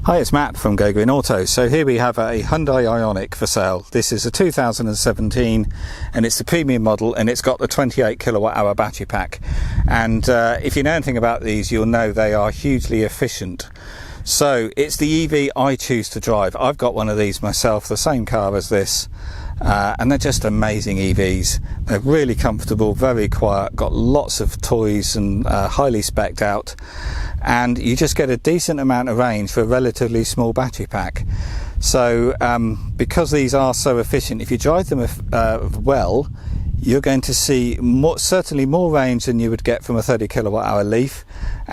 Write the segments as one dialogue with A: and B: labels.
A: Hi, it's Matt from Go Green Auto. So here we have a Hyundai Ioniq for sale. This is a 2017 and it's the premium model, and it's got the 28 kilowatt hour battery pack. And if you know anything about these, you'll know they are hugely efficient. So it's the EV I choose to drive. I've got one of these myself, the same car as this, and they're just amazing EVs. They're really comfortable, very quiet, got lots of toys and highly spec'd out, and you just get a decent amount of range for a relatively small battery pack. So because these are so efficient, if you drive them well, you're going to see certainly more range than you would get from a 30 kilowatt hour Leaf,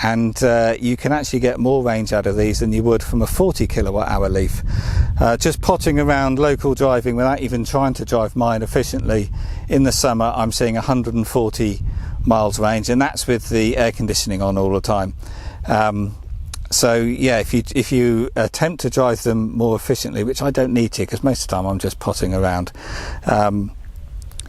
A: and you can actually get more range out of these than you would from a 40 kilowatt hour Leaf. Just potting around local driving without even trying to drive mine efficiently, in the summer I'm seeing 140 miles range, and that's with the air conditioning on all the time. So yeah, if you attempt to drive them more efficiently, which I don't need to because most of the time I'm just potting around,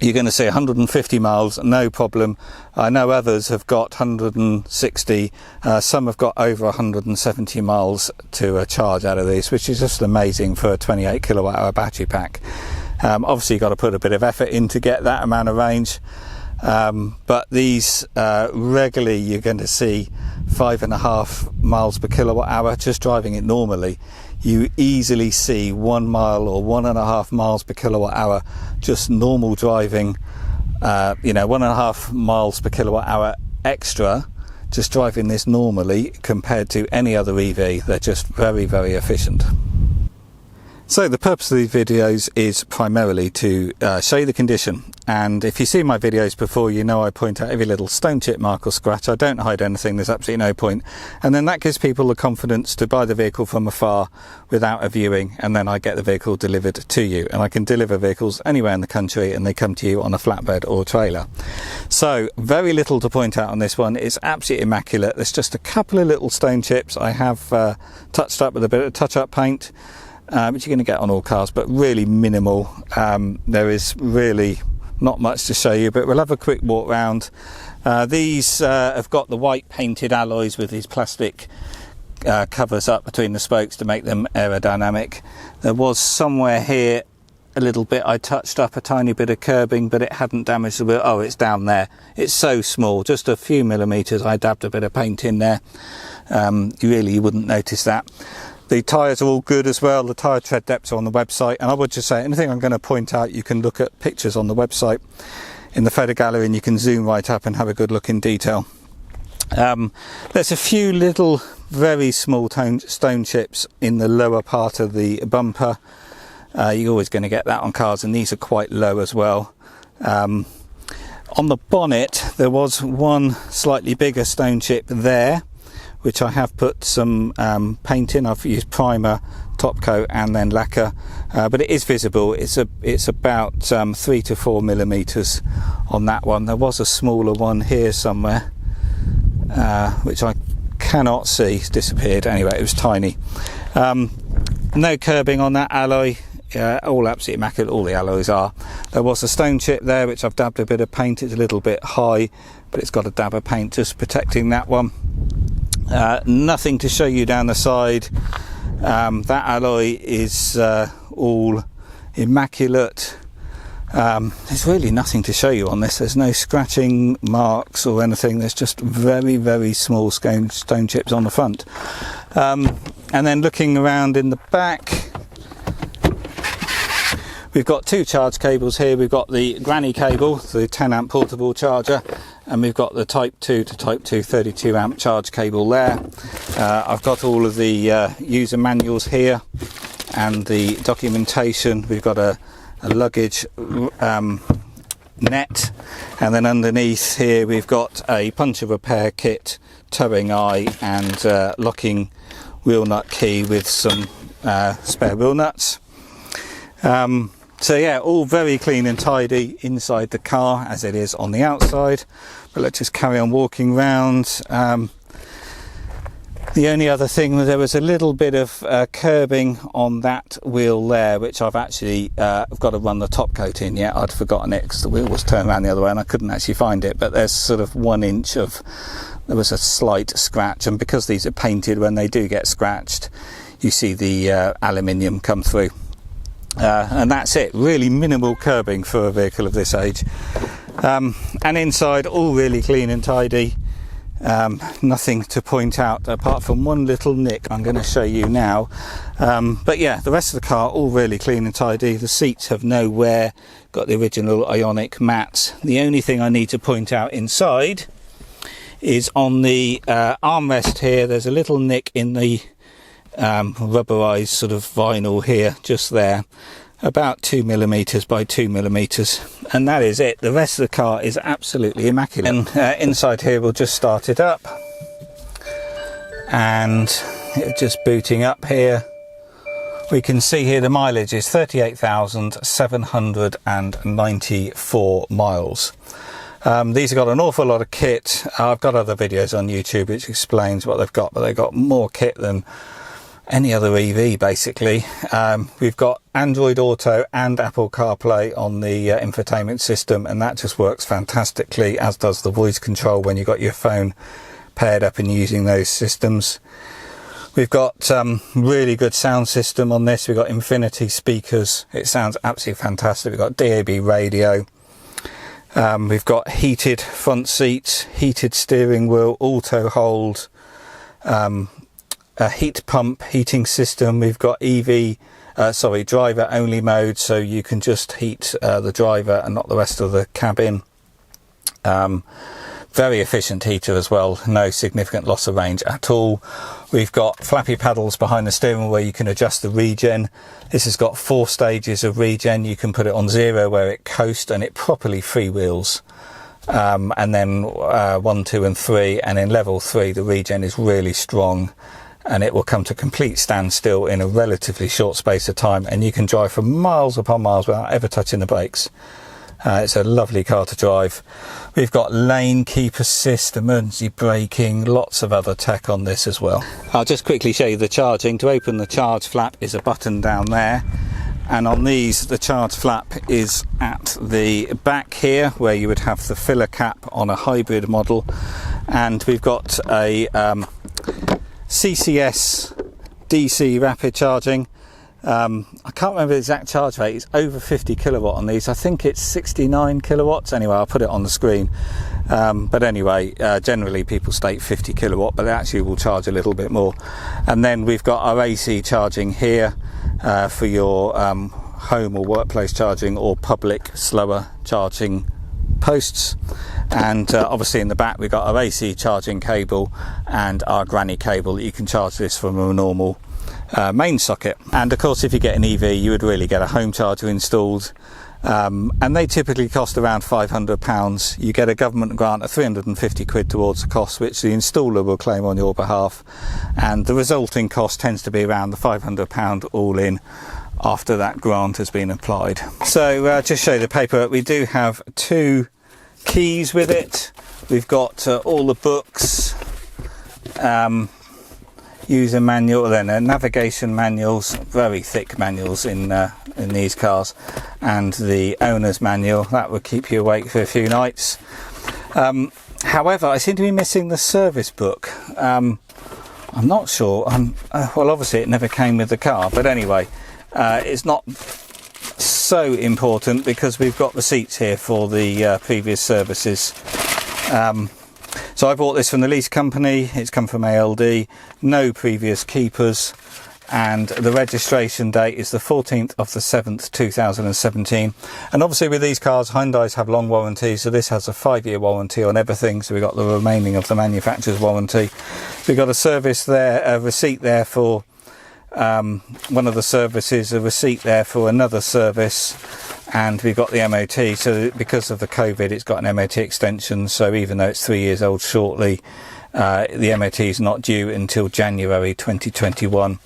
A: you're going to see 150 miles, no problem. I know others have got 160, some have got over 170 miles to charge out of these, which is just amazing for a 28 kilowatt hour battery pack. Obviously you've got to put a bit of effort in to get that amount of range, but these regularly you're going to see 5.5 miles per kilowatt hour just driving it normally. You easily see 1 mile or 1.5 miles per kilowatt hour just normal driving, 1.5 miles per kilowatt hour extra just driving this normally compared to any other EV. They're just very, very efficient. So the purpose of these videos is primarily to show you the condition, and if you see my videos before, you know I point out every little stone chip mark or scratch. I don't hide anything, there's absolutely no point, and then that gives people the confidence to buy the vehicle from afar without a viewing, and then I get the vehicle delivered to you, and I can deliver vehicles anywhere in the country and they come to you on a flatbed or trailer. So very little to point out on this one. It's absolutely immaculate. There's just a couple of little stone chips I have touched up with a bit of touch-up paint, which you're going to get on all cars, but really minimal. There is really not much to show you, but we'll have a quick walk round. These have got the white painted alloys with these plastic covers up between the spokes to make them aerodynamic. There was somewhere here a little bit I touched up, a tiny bit of curbing, but it hadn't damaged the wheel. Oh, it's down there. It's so small, just a few millimetres. I dabbed a bit of paint in there. You wouldn't notice that. The tyres are all good as well. The tyre tread depths are on the website, and I would just say anything I'm going to point out, you can look at pictures on the website in the photo gallery, and you can zoom right up and have a good look in detail. There's a few little very small stone chips in the lower part of the bumper. You're always going to get that on cars, and these are quite low as well. On the bonnet there was one slightly bigger stone chip there, which I have put some paint in. I've used primer, top coat and then lacquer, but it is visible. It's about 3 to 4 millimetres on that one. There was a smaller one here somewhere, which I cannot see. It's disappeared. Anyway, it was tiny. No curbing on that alloy. All absolutely immaculate, all the alloys are. There was a stone chip there which I've dabbed a bit of paint. It's a little bit high, but it's got a dab of paint just protecting that one. Nothing to show you down the side. That alloy is all immaculate. There's really nothing to show you on this. There's no scratching marks or anything. There's just very, very small stone chips on the front. And then looking around in the back, we've got two charge cables here. We've got the granny cable, the 10 amp portable charger, and we've got the type 2 to type 2 32 amp charge cable there. I've got all of the user manuals here and the documentation. We've got a luggage net, and then underneath here we've got a puncture repair kit, towing eye and locking wheel nut key with some spare wheel nuts. So yeah, all very clean and tidy inside the car as it is on the outside. But let's just carry on walking round. The only other thing, there was a little bit of curbing on that wheel there, which I've actually I've got to run the top coat in yet. I'd forgotten it because the wheel was turned around the other way and I couldn't actually find it. But there's sort of 1 inch of, there was a slight scratch, and because these are painted, when they do get scratched, you see the aluminium come through. And that's it, really minimal curbing for a vehicle of this age. And inside, all really clean and tidy. Nothing to point out apart from one little nick I'm going to show you now. But yeah, the rest of the car all really clean and tidy. The seats have no wear, got the original Ioniq mats. The only thing I need to point out inside is on the armrest here, there's a little nick in the rubberized sort of vinyl here, just there, about 2mm by 2mm, and that is it. The rest of the car is absolutely immaculate. And inside here, we'll just start it up, and it's just booting up here. We can see here the mileage is 38,794 miles. These have got an awful lot of kit. I've got other videos on YouTube which explains what they've got, but they've got more kit than any other EV basically. We've got Android Auto and Apple CarPlay on the infotainment system, and that just works fantastically, as does the voice control when you've got your phone paired up and using those systems. We've got really good sound system on this. We've got Infinity speakers. It sounds absolutely fantastic. We've got DAB radio. We've got heated front seats, heated steering wheel, auto hold, a heat pump heating system. We've got driver only mode, so you can just heat the driver and not the rest of the cabin. Very efficient heater as well, no significant loss of range at all. We've got flappy paddles behind the steering wheel where you can adjust the regen. This has got 4 stages of regen. You can put it on 0 where it coasts and it properly freewheels. And then 1, 2 and 3, and in level 3 the regen is really strong, and it will come to complete standstill in a relatively short space of time, and you can drive for miles upon miles without ever touching the brakes. It's a lovely car to drive. We've got lane keep assist, emergency braking, lots of other tech on this as well. I'll just quickly show you the charging. To open the charge flap is a button down there, and on these the charge flap is at the back here where you would have the filler cap on a hybrid model. And we've got a CCS DC rapid charging. I can't remember the exact charge rate. It's over 50 kilowatt on these. I think it's 69 kilowatts. Anyway, I'll put it on the screen. But anyway, generally people state 50 kilowatt, but they actually will charge a little bit more. And then we've got our AC charging here for your home or workplace charging, or public slower charging posts. And obviously in the back we've got our AC charging cable and our granny cable. You can charge this from a normal main socket. And of course, if you get an EV, you would really get a home charger installed, and they typically cost around £500. You get a government grant of 350 quid towards the cost, which the installer will claim on your behalf, and the resulting cost tends to be around the £500 all in after that grant has been applied. So just show you the paperwork. We do have 2 keys with it. We've got all the books, user manual, then navigation manuals, very thick manuals in these cars, and the owner's manual that will keep you awake for a few nights. However, I seem to be missing the service book. I'm not sure. Well, obviously it never came with the car, but anyway, it's not so important because we've got receipts here for the previous services. So I bought this from the lease company. It's come from ALD, no previous keepers, and the registration date is the 14th of the 7th 2017. And obviously with these cars, Hyundais have long warranties, so this has a 5-year warranty on everything, so we've got the remaining of the manufacturer's warranty. We've got a service there, a receipt there for one of the services, a receipt there for another service, and we've got the MOT. So because of the COVID, it's got an MOT extension, so even though it's 3 years old shortly, the MOT is not due until January 2021.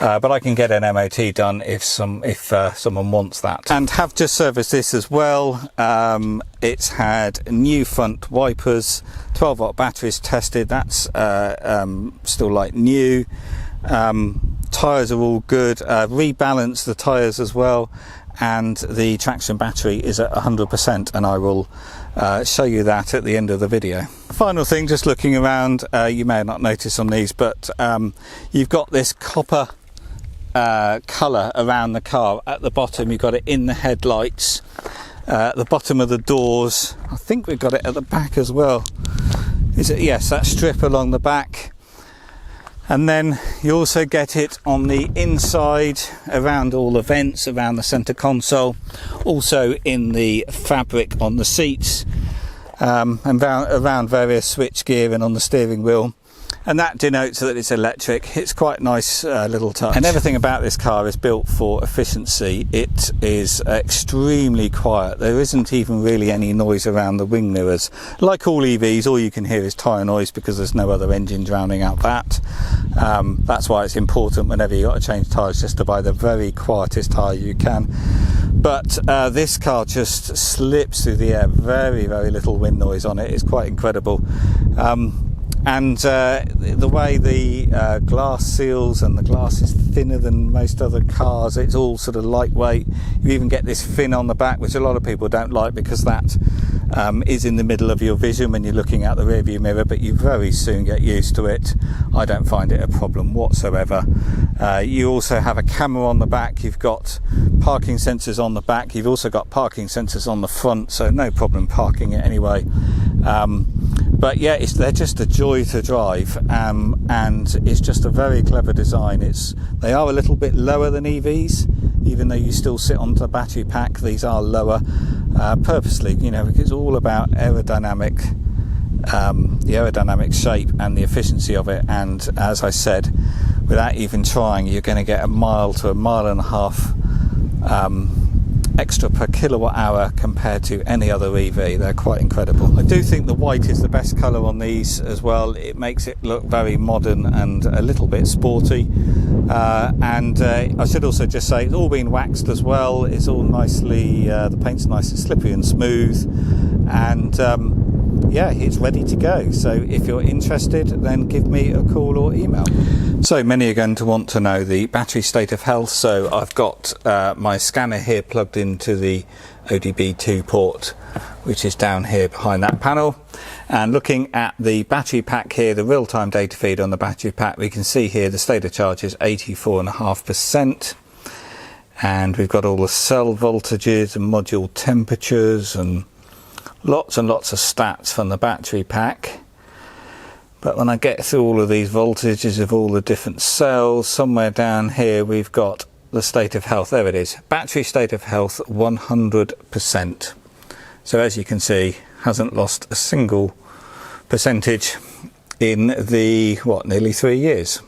A: But I can get an MOT done if someone wants that. And have just serviced this as well. It's had new front wipers, 12-volt batteries tested. That's still like new. Tyres are all good. Rebalanced the tyres as well, and the traction battery is at 100%, and I will show you that at the end of the video. Final thing, just looking around, you may not notice on these, but you've got this copper colour around the car. At the bottom you've got it in the headlights, at the bottom of the doors. I think we've got it at the back as well. Is it? Yes, that strip along the back. And then you also get it on the inside, around all the vents, around the centre console, also in the fabric on the seats, and around various switchgear and on the steering wheel. And that denotes that it's electric. It's quite a nice little touch. And everything about this car is built for efficiency. It is extremely quiet. There isn't even really any noise around the wing mirrors. Like all EVs, all you can hear is tyre noise because there's no other engine drowning out that. That's why it's important whenever you've got to change tyres just to buy the very quietest tyre you can. But this car just slips through the air. Very, very little wind noise on it. It's quite incredible. And the way the glass seals, and the glass is thinner than most other cars. It's all sort of lightweight. You even get this fin on the back, which a lot of people don't like because that is in the middle of your vision when you're looking out the rearview mirror, but you very soon get used to it. I don't find it a problem whatsoever. You also have a camera on the back. You've got parking sensors on the back. You've also got parking sensors on the front, so no problem parking it anyway. But yeah, they're just a joy to drive, and it's just a very clever design. They are a little bit lower than EVs, even though you still sit on the battery pack. These are lower purposely, because it's all about the aerodynamic shape and the efficiency of it. And as I said, without even trying, you're going to get 1 mile to 1.5 miles extra per kilowatt hour compared to any other EV. They're quite incredible. I do think the white is the best colour on these as well. It makes it look very modern and a little bit sporty. And I should also just say it's all been waxed as well. It's all nicely, the paint's nice and slippery and smooth, and yeah, it's ready to go. So if you're interested, then give me a call or email. So many are going to want to know the battery state of health. So I've got my scanner here plugged into the ODB2 port, which is down here behind that panel. And looking at the battery pack here, the real-time data feed on the battery pack, we can see here the state of charge is 84.5%. And we've got all the cell voltages and module temperatures and lots of stats from the battery pack. But when I get through all of these voltages of all the different cells, somewhere down here we've got the state of health. There it is. Battery state of health 100%. So as you can see, hasn't lost a single percentage in the nearly 3 years.